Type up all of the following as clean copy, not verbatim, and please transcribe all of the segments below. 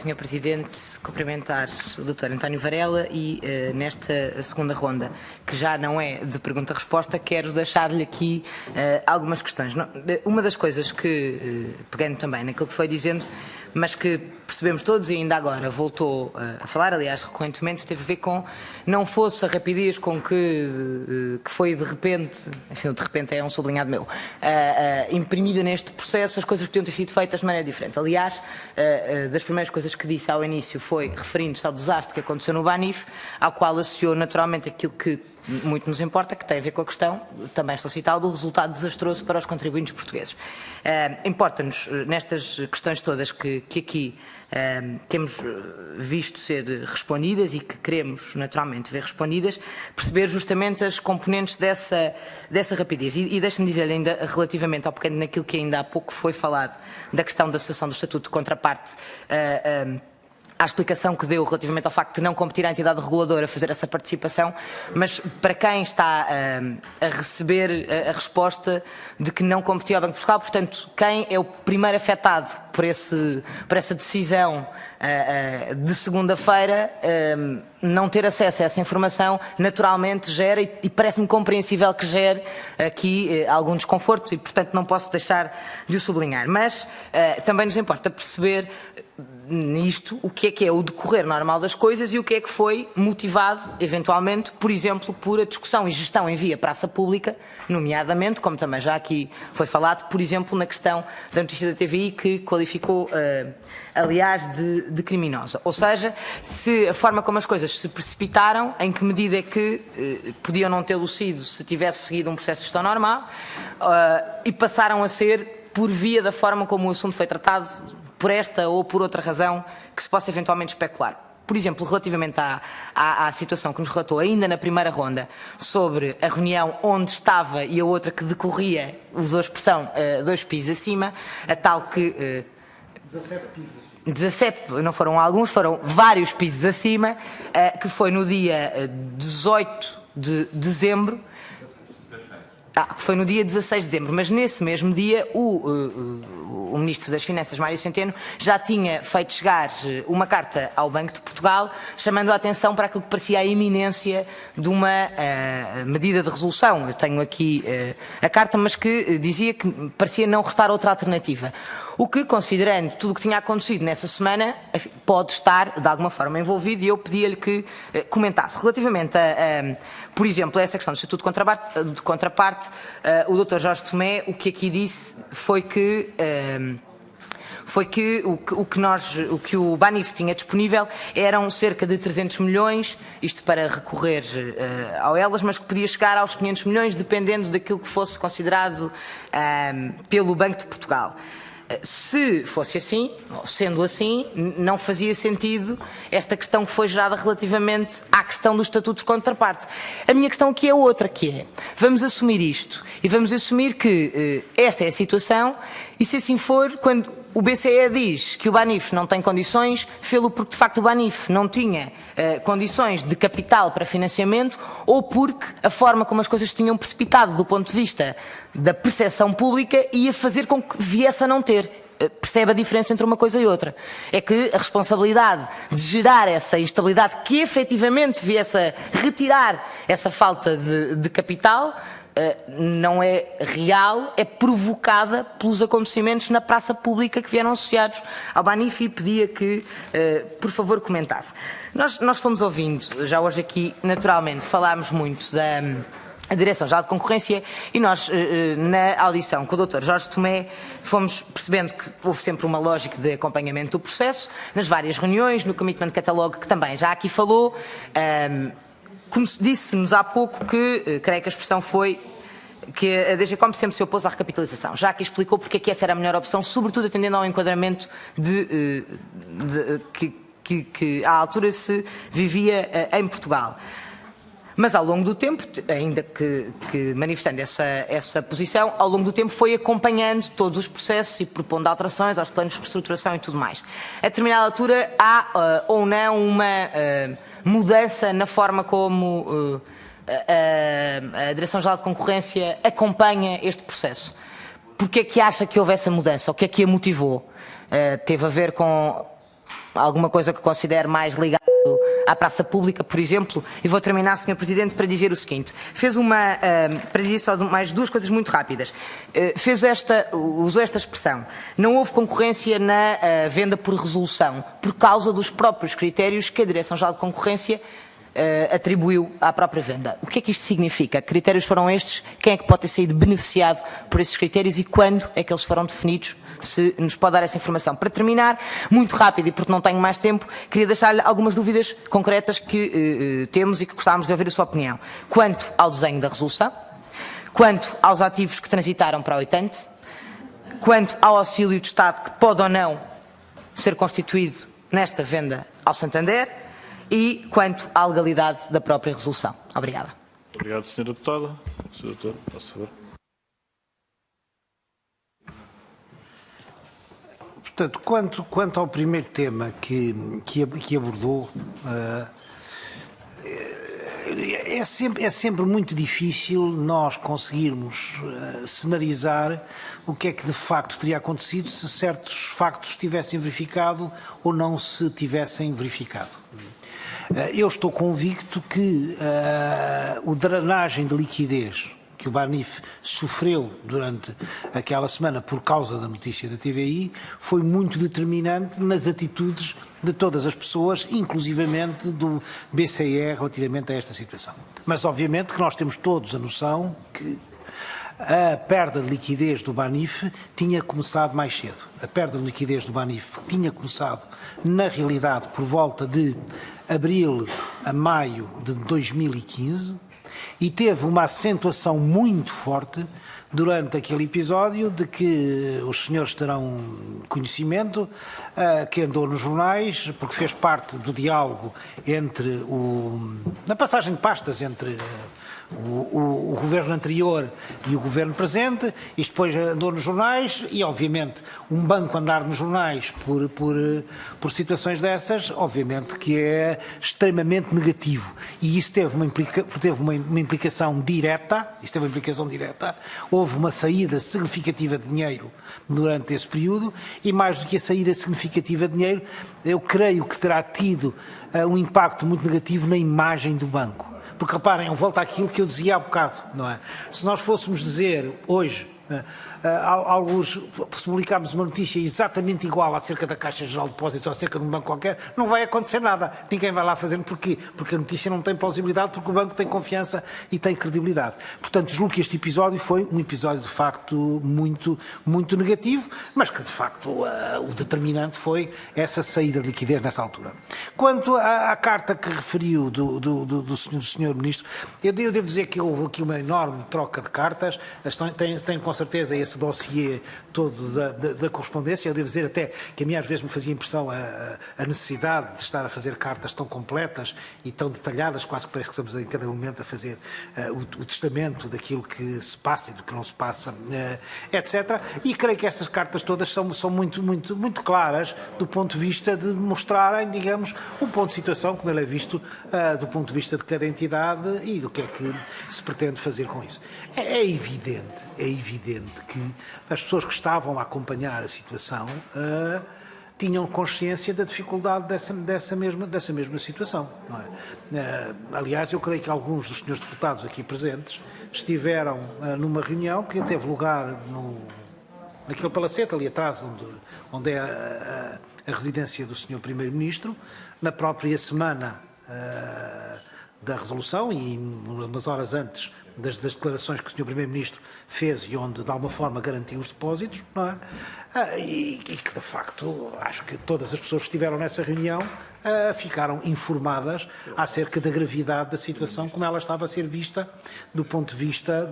Sr. Presidente, cumprimentar o Dr. António Varela e nesta segunda ronda, que já não é de pergunta-resposta, quero deixar-lhe aqui algumas questões. Uma das coisas que, pegando também naquilo que foi dizendo, mas que percebemos todos e ainda agora voltou a falar, aliás, recorrentemente, teve a ver com não fosse a rapidez com que foi de repente, enfim, de repente é um sublinhado meu, imprimida neste processo, as coisas podiam ter sido feitas de maneira diferente. Aliás, das primeiras coisas que disse ao início foi referindo-se ao desastre que aconteceu no Banif, ao qual associou naturalmente aquilo que muito nos importa, que tem a ver com a questão, também estou a citar, do resultado desastroso para os contribuintes portugueses. Importa-nos, nestas questões todas que aqui temos visto ser respondidas e que queremos naturalmente ver respondidas, perceber justamente as componentes dessa rapidez. E deixe-me dizer-lhe ainda relativamente ao pequeno naquilo que ainda há pouco foi falado, da questão da cessação do Estatuto de Contraparte, à explicação que deu relativamente ao facto de não competir à entidade reguladora a fazer essa participação, mas para quem está a receber a resposta de que não competia ao Banco de Portugal, portanto, quem é o primeiro afetado por essa decisão de segunda-feira, não ter acesso a essa informação, naturalmente gera, e parece-me compreensível que gere aqui algum desconforto, e portanto não posso deixar de o sublinhar. Mas também nos importa perceber nisto o que é o decorrer normal das coisas e o que é que foi motivado, eventualmente, por exemplo, por a discussão e gestão em via praça pública, nomeadamente, como também já aqui foi falado, por exemplo, na questão da notícia da TVI, que qualificou, aliás, de criminosa. Ou seja, se a forma como as coisas se precipitaram, em que medida é que podiam não tê-lo sido se tivesse seguido um processo de gestão normal, e passaram a ser por via da forma como o assunto foi tratado, por esta ou por outra razão que se possa eventualmente especular. Por exemplo, relativamente à situação que nos relatou ainda na primeira ronda sobre a reunião onde estava e a outra que decorria, usou a expressão 2 pisos acima, a tal que... 17 pisos acima. 17, não foram alguns, foram vários pisos acima, que foi no dia 18 de dezembro, que foi no dia 16 de dezembro, mas nesse mesmo dia o Ministro das Finanças, Mário Centeno, já tinha feito chegar uma carta ao Banco de Portugal, chamando a atenção para aquilo que parecia a iminência de uma medida de resolução. Eu tenho aqui a carta, mas que dizia que parecia não restar outra alternativa. O que, considerando tudo o que tinha acontecido nessa semana, pode estar de alguma forma envolvido, e eu pedia-lhe que comentasse. Relativamente por exemplo, a essa questão do Estatuto de Contraparte, o Dr. Jorge Tomé, o que aqui disse foi que o que o Banif tinha disponível eram cerca de 300 milhões, isto para recorrer ao elas, mas que podia chegar aos 500 milhões, dependendo daquilo que fosse considerado pelo Banco de Portugal. Se fosse assim, ou sendo assim, não fazia sentido esta questão que foi gerada relativamente à questão do Estatuto de Contraparte. A minha questão aqui é outra, que é, vamos assumir isto, e vamos assumir que esta é a situação, e se assim for, quando o BCE diz que o Banif não tem condições, fê-lo porque de facto o Banif não tinha condições de capital para financiamento, ou porque a forma como as coisas se tinham precipitado do ponto de vista da percepção pública ia fazer com que viesse a não ter. Percebe a diferença entre uma coisa e outra. É que a responsabilidade de gerar essa instabilidade, que efetivamente viesse a retirar essa falta de capital, não é real, é provocada pelos acontecimentos na praça pública que vieram associados ao Banif, e pedia que, por favor, comentasse. Nós fomos ouvindo, já hoje aqui, naturalmente, falámos muito da Direção-Geral de Concorrência, e nós, na audição com o Dr. Jorge Tomé, fomos percebendo que houve sempre uma lógica de acompanhamento do processo, nas várias reuniões, no Commitment Catalog, que também já aqui falou. Disse-nos há pouco que, creio que a expressão foi, que a DGCOM sempre se opôs à recapitalização. Já aqui explicou porque é que essa era a melhor opção, sobretudo atendendo ao enquadramento que à altura se vivia em Portugal. Mas ao longo do tempo, ainda que manifestando essa posição, ao longo do tempo foi acompanhando todos os processos e propondo alterações aos planos de reestruturação e tudo mais. A determinada altura há ou não uma mudança na forma como a Direção-Geral de Concorrência acompanha este processo. Porquê é que acha que houve essa mudança? O que é que a motivou? Teve a ver com alguma coisa que considere mais ligado à praça pública, por exemplo, e vou terminar, Sr. Presidente, para dizer o seguinte. Para dizer só mais duas coisas muito rápidas. Usou esta expressão. Não houve concorrência na venda por resolução, por causa dos próprios critérios que a Direção-Geral de Concorrência atribuiu à própria venda. O que é que isto significa? Que critérios foram estes? Quem é que pode ter saído beneficiado por esses critérios e quando é que eles foram definidos? Se nos pode dar essa informação. Para terminar, muito rápido e porque não tenho mais tempo, queria deixar-lhe algumas dúvidas concretas que temos e que gostávamos de ouvir a sua opinião. Quanto ao desenho da resolução, quanto aos ativos que transitaram para o oitante, quanto ao auxílio de Estado que pode ou não ser constituído nesta venda ao Santander e quanto à legalidade da própria resolução. Obrigada. Obrigado, Sra. Deputada. Sr. Doutor, posso favor. Portanto, quanto ao primeiro tema que abordou, é sempre muito difícil nós conseguirmos cenarizar o que é que de facto teria acontecido se certos factos tivessem verificado ou não se tivessem verificado. Eu estou convicto que a drenagem de liquidez que o Banif sofreu durante aquela semana por causa da notícia da TVI foi muito determinante nas atitudes de todas as pessoas, inclusivamente do BCE, relativamente a esta situação. Mas obviamente que nós temos todos a noção que a perda de liquidez do Banif tinha começado mais cedo. A perda de liquidez do Banif tinha começado, na realidade, por volta de abril a maio de 2015, e teve uma acentuação muito forte durante aquele episódio de que os senhores terão conhecimento, que andou nos jornais, porque fez parte do diálogo na passagem de pastas entre o governo anterior e o governo presente. Isto depois andou nos jornais e, obviamente, um banco andar nos jornais por situações dessas, obviamente que é extremamente negativo. E isso teve uma implicação direta, houve uma saída significativa de dinheiro durante esse período e, mais do que a saída significativa de dinheiro, eu creio que terá tido um impacto muito negativo na imagem do banco. Porque, reparem, eu volto àquilo que eu dizia há bocado, não é? Se nós fôssemos dizer hoje, alguns, se publicarmos uma notícia exatamente igual acerca da Caixa Geral de Depósitos ou acerca de um banco qualquer, não vai acontecer nada. Ninguém vai lá fazer. Porquê? Porque a notícia não tem plausibilidade, porque o banco tem confiança e tem credibilidade. Portanto, julgo que este episódio foi um episódio, de facto, muito, muito negativo, mas que, de facto, o determinante foi essa saída de liquidez nessa altura. Quanto à carta que referiu do senhor Ministro, eu devo dizer que houve aqui uma enorme troca de cartas. Tem com certeza esse dossiê todo da correspondência. Eu devo dizer até que a mim às vezes me fazia impressão a necessidade de estar a fazer cartas tão completas e tão detalhadas, quase que parece que estamos em cada momento a fazer o testamento daquilo que se passa e do que não se passa, etc. E creio que estas cartas todas são muito, muito, muito claras do ponto de vista de mostrarem, digamos, um ponto de situação, como ele é visto do ponto de vista de cada entidade e do que é que se pretende fazer com isso. É evidente que as pessoas que estavam a acompanhar a situação tinham consciência da dificuldade dessa mesma situação. Não é? Aliás, eu creio que alguns dos senhores deputados aqui presentes estiveram numa reunião que teve lugar naquele palacete ali atrás, onde é a residência do senhor Primeiro-Ministro, na própria semana da resolução e umas horas antes das declarações que o Sr. Primeiro-Ministro fez e onde, de alguma forma, garantiu os depósitos, não é? E que, de facto, acho que todas as pessoas que estiveram nessa reunião ficaram informadas acerca da gravidade da situação, como ela estava a ser vista do ponto de vista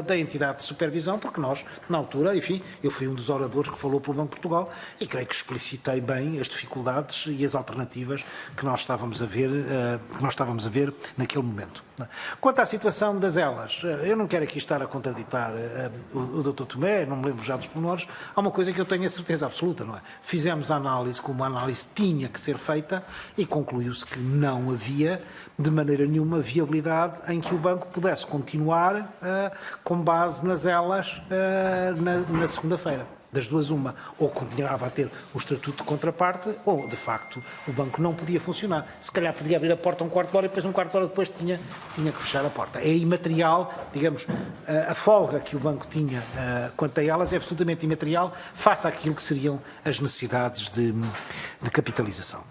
da entidade de supervisão, porque nós, na altura, enfim, eu fui um dos oradores que falou pelo Banco de Portugal e creio que explicitei bem as dificuldades e as alternativas que nós estávamos a ver naquele momento. Quanto à situação das elas, eu não quero aqui estar a contraditar o Dr. Tomé, não me lembro já dos pormenores, há uma coisa que eu tenho a certeza absoluta, não é? Fizemos a análise como a análise tinha que ser feita e concluiu-se que não havia, de maneira nenhuma, viabilidade em que o banco pudesse continuar com base nas elas na segunda-feira. Das duas uma, ou continuava a ter o estatuto de contraparte, ou, de facto, o banco não podia funcionar. Se calhar podia abrir a porta um quarto de hora e depois um quarto de hora depois tinha que fechar a porta. É imaterial, digamos, a folga que o banco tinha quanto a elas é absolutamente imaterial face àquilo que seriam as necessidades de capitalização.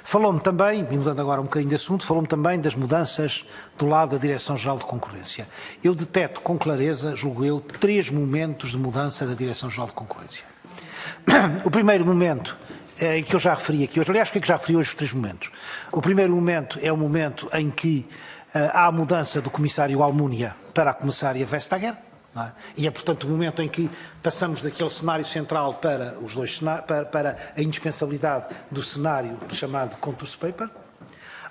Falou-me também, e mudando agora um bocadinho de assunto, falou-me também das mudanças do lado da Direção-Geral de Concorrência. Eu deteto com clareza, julgo eu, 3 momentos de mudança da Direção-Geral de Concorrência. O primeiro momento, que eu já referi aqui hoje, aliás, que já referi hoje os 3 momentos. O primeiro momento é o momento em que há a mudança do Comissário Almunia para a Comissária Vestager, não é? E é, portanto, o momento em que passamos daquele cenário central para os dois para a indispensabilidade do cenário chamado Contours Paper.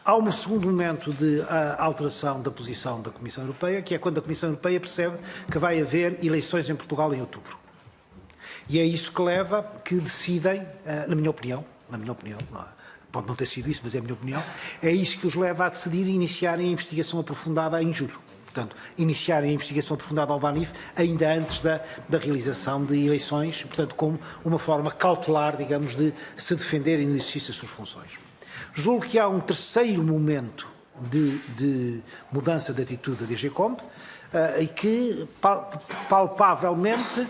Há um segundo momento de alteração da posição da Comissão Europeia, que é quando a Comissão Europeia percebe que vai haver eleições em Portugal em outubro. E é isso que leva que decidem, na minha opinião, não é? Pode não ter sido isso, mas é a minha opinião, é isso que os leva a decidir iniciarem a investigação aprofundada em julho. Portanto, iniciarem a investigação aprofundada ao BANIF ainda antes da realização de eleições, portanto, como uma forma cautelar, digamos, de se defenderem no exercício das suas funções. Julgo que há um terceiro momento de mudança de atitude da DGCOMP e que, palpavelmente,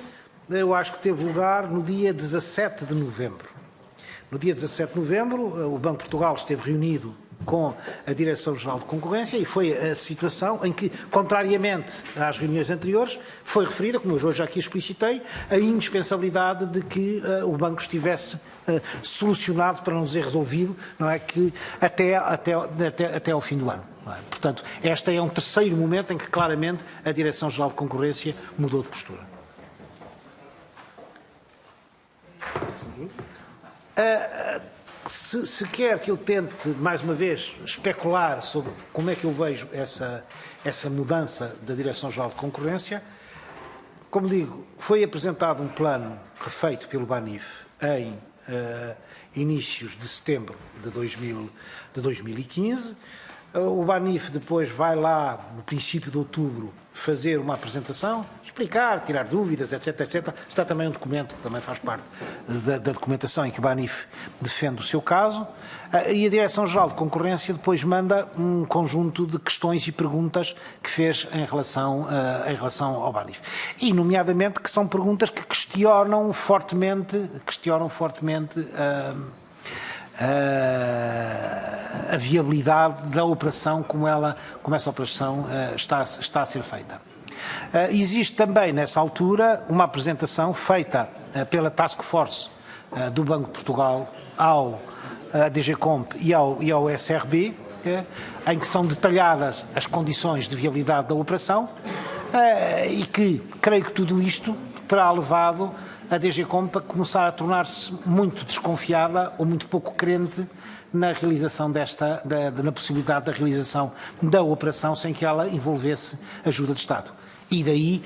eu acho que teve lugar no dia 17 de novembro. No dia 17 de novembro, o Banco de Portugal esteve reunido com a Direção-Geral de Concorrência e foi a situação em que, contrariamente às reuniões anteriores, foi referida, como eu hoje já aqui explicitei, a indispensabilidade de que o banco estivesse solucionado, para não dizer resolvido, não é, que até ao fim do ano. Não é? Portanto, este é um terceiro momento em que claramente a Direção-Geral de Concorrência mudou de postura. Se quer que eu tente, mais uma vez, especular sobre como é que eu vejo essa mudança da Direção-Geral de Concorrência, como digo, foi apresentado um plano refeito pelo BANIF em inícios de setembro de 2015. O BANIF depois vai lá, no princípio de outubro, fazer uma apresentação, explicar, tirar dúvidas, etc, etc. Está também um documento que também faz parte da documentação em que o BANIF defende o seu caso. E a Direção-Geral de Concorrência depois manda um conjunto de questões e perguntas que fez em relação ao BANIF. E, nomeadamente, que são perguntas que questionam fortemente a viabilidade da operação, como essa operação está a ser feita. Existe também, nessa altura, uma apresentação feita pela Task Force do Banco de Portugal ao DGCOMP e ao SRB, em que são detalhadas as condições de viabilidade da operação e que, creio que tudo isto terá levado a DGCOMP a começar a tornar-se muito desconfiada ou muito pouco crente na realização na possibilidade da realização da operação sem que ela envolvesse ajuda de Estado. E daí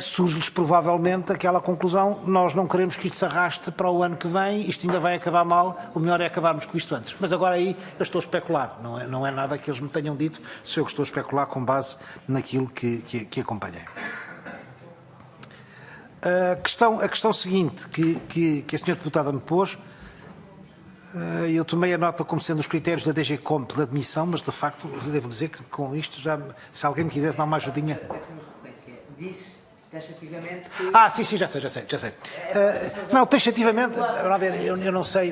surge-lhes provavelmente aquela conclusão: nós não queremos que isto se arraste para o ano que vem, isto ainda vai acabar mal, o melhor é acabarmos com isto antes. Mas agora aí eu estou a especular, não é nada que eles me tenham dito, sou eu que estou a especular com base naquilo que acompanhei. A questão seguinte que a senhora deputada me pôs, eu tomei a nota como sendo os critérios da DGCOMP de admissão, mas de facto devo dizer que com isto já, se alguém me quisesse dar uma ajudinha... A questão da concorrência disse taxativamente que... Sim, já sei. Não, taxativamente, eu não sei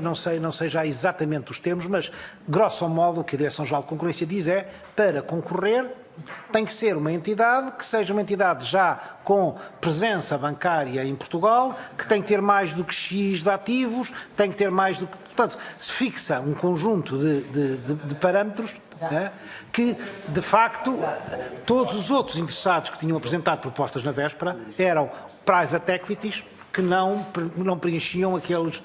já exatamente os termos, mas grosso modo o que a Direção-Geral de Concorrência diz é: para concorrer tem que ser uma entidade que seja uma entidade já com presença bancária em Portugal, que tem que ter mais do que X de ativos, tem que ter mais do que... Portanto, se fixa um conjunto de parâmetros, né, que, de facto, todos os outros interessados que tinham apresentado propostas na véspera eram private equities que não preenchiam aqueles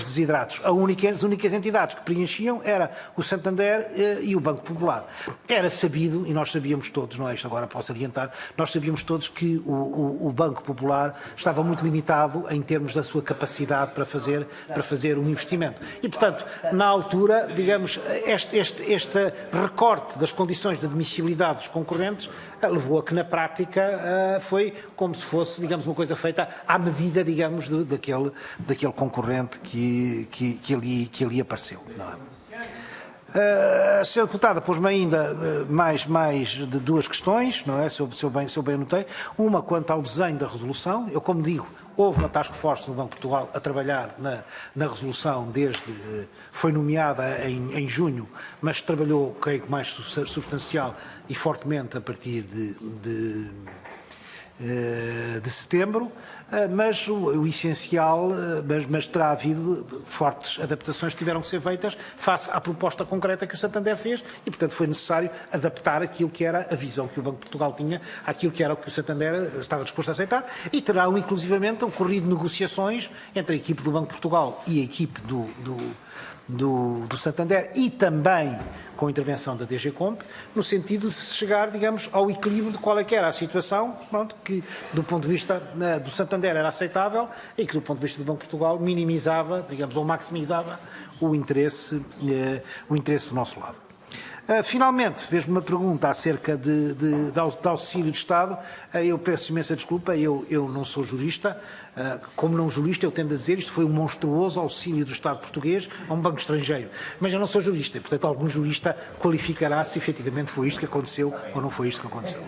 desidratos. As únicas entidades que preenchiam era o Santander e o Banco Popular. Era sabido, e nós sabíamos todos, não é isto agora posso adiantar, nós sabíamos todos que o Banco Popular estava muito limitado em termos da sua capacidade para fazer um investimento. E, portanto, na altura, digamos, este recorte das condições de admissibilidade dos concorrentes levou a que, na prática, foi como se fosse fosse, digamos, uma coisa feita à medida, digamos, daquele concorrente que ali apareceu. Não é? A senhora deputada pôs-me ainda mais de duas questões, não é? Se eu bem anotei. Uma quanto ao desenho da resolução. Eu, como digo, houve uma task force no Banco de Portugal a trabalhar na resolução foi nomeada em junho, mas trabalhou, creio que mais substancial e fortemente a partir de setembro, mas o essencial, mas terá havido fortes adaptações que tiveram que ser feitas face à proposta concreta que o Santander fez e, portanto, foi necessário adaptar aquilo que era a visão que o Banco de Portugal tinha àquilo que era o que o Santander estava disposto a aceitar e terão, inclusivamente, ocorrido negociações entre a equipe do Banco de Portugal e a equipe do Santander e também com a intervenção da DG Comp, no sentido de se chegar, digamos, ao equilíbrio de qual é que era a situação, pronto, que do ponto de vista do Santander era aceitável e que do ponto de vista do Banco de Portugal minimizava, digamos, ou maximizava o interesse do nosso lado. Finalmente, fez-me uma pergunta acerca de auxílio de Estado. Eu peço imensa desculpa, eu não sou jurista. Como não jurista, eu tendo a dizer isto foi um monstruoso auxílio do Estado português a um banco estrangeiro. Mas eu não sou jurista e, portanto, algum jurista qualificará se efetivamente foi isto que aconteceu ou não foi isto que aconteceu.